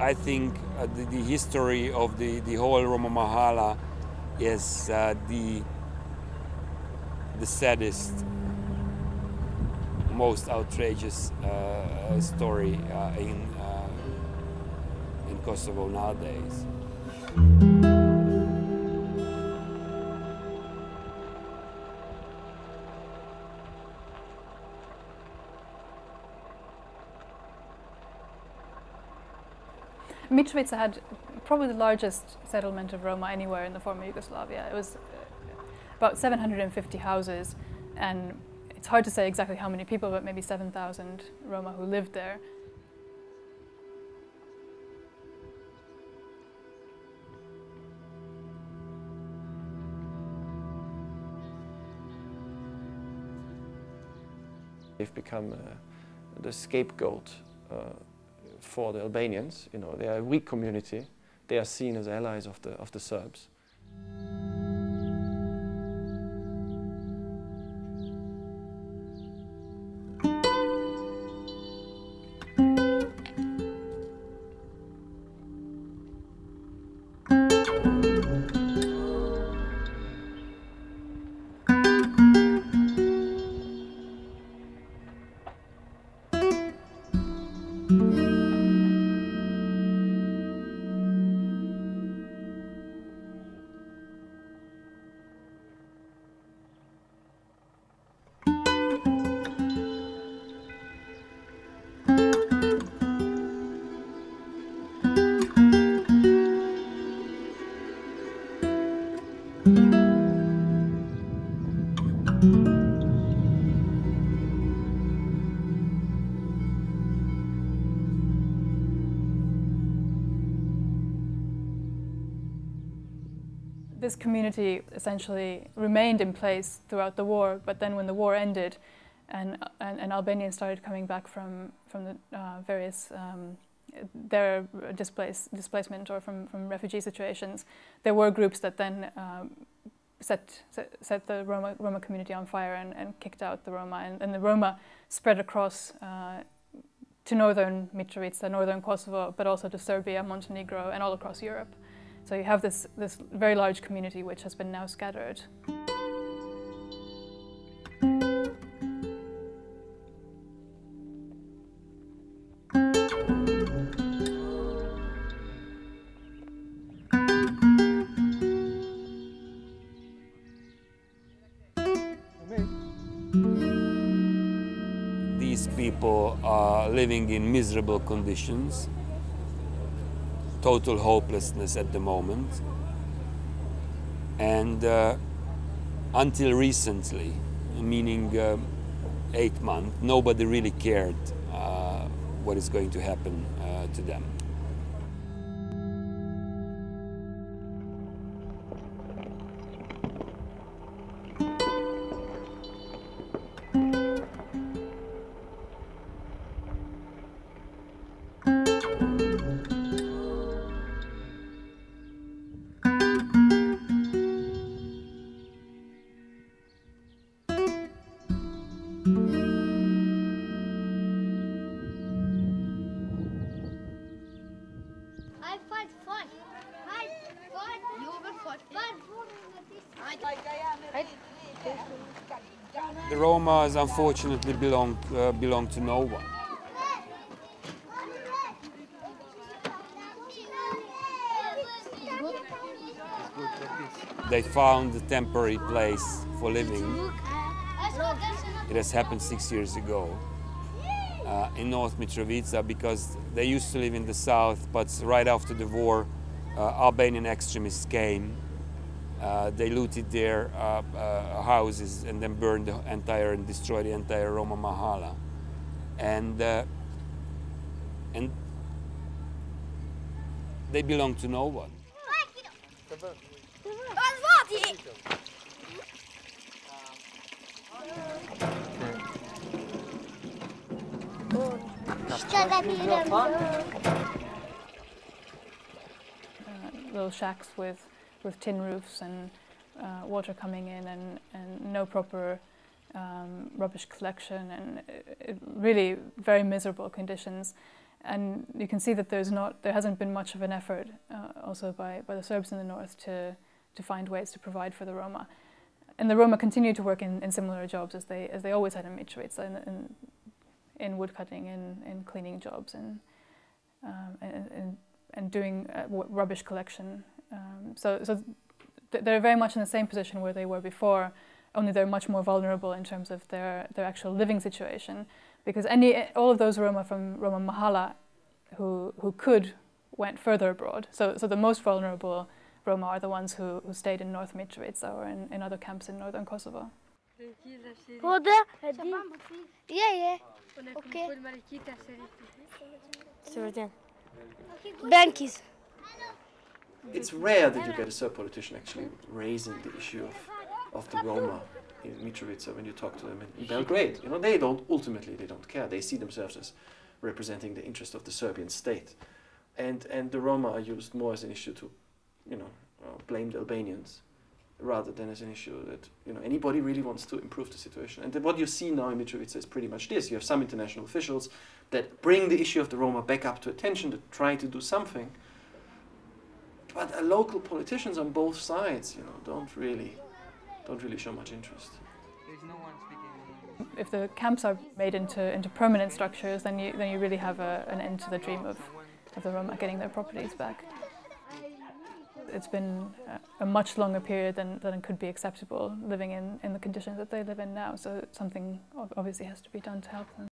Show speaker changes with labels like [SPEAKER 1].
[SPEAKER 1] I think the history of the whole Roma Mahala is the saddest, most outrageous story in Kosovo nowadays.
[SPEAKER 2] Mitrovica had probably the largest settlement of Roma anywhere in the former Yugoslavia. It was about 750 houses, and it's hard to say exactly how many people, but maybe 7,000 Roma who lived there.
[SPEAKER 3] They've become the scapegoat for the Albanians. You know, they are a weak community. They are seen as allies of the Serbs.
[SPEAKER 2] This community essentially remained in place throughout the war, but then when the war ended and Albanians started coming back from the various their displacement or from refugee situations, there were groups that then set the Roma community on fire and kicked out the Roma, and the Roma spread across to northern Mitrovica, northern Kosovo, but also to Serbia, Montenegro, and all across Europe. So you have this very large community which has been now scattered.
[SPEAKER 1] These people are living in miserable conditions, total hopelessness at the moment, and until recently, meaning 8 months, nobody really cared what is going to happen to them. The Romas unfortunately belong to no one. They found a temporary place for living. It has happened 6 years ago in North Mitrovica, because they used to live in the south, but right after the war, Albanian extremists came. They looted their houses and then burned the entire and destroyed the entire Roma Mahala. And they belong to no one.
[SPEAKER 2] Little shacks with tin roofs and water coming in and no proper rubbish collection, and really very miserable conditions. And you can see that there hasn't been much of an effort also by the Serbs in the north to find ways to provide for the Roma. And the Roma continue to work in similar jobs as they always had in Mitrovica, in woodcutting, in cleaning jobs, and doing rubbish collection. So they're very much in the same position where they were before, only they're much more vulnerable in terms of their actual living situation, because all of those Roma from Roma Mahala who could went further abroad. So the most vulnerable Roma are the ones who stayed in North Mitrovica or in other camps in northern Kosovo.
[SPEAKER 4] Yeah. Okay. Bankies.
[SPEAKER 3] It's rare that you get a Serb politician actually raising the issue of the Roma in Mitrovica when you talk to them in Belgrade. You know, they don't care. They see themselves as representing the interest of the Serbian state. And the Roma are used more as an issue to, blame the Albanians rather than as an issue that, anybody really wants to improve the situation. And what you see now in Mitrovica is pretty much this. You have some international officials that bring the issue of the Roma back up to attention, that try to do something. But local politicians on both sides, don't really show much interest.
[SPEAKER 2] If the camps are made into permanent structures, then you really have an end to the dream of the Roma getting their properties back. It's been a much longer period than could be acceptable living in the conditions that they live in now, so something obviously has to be done to help them.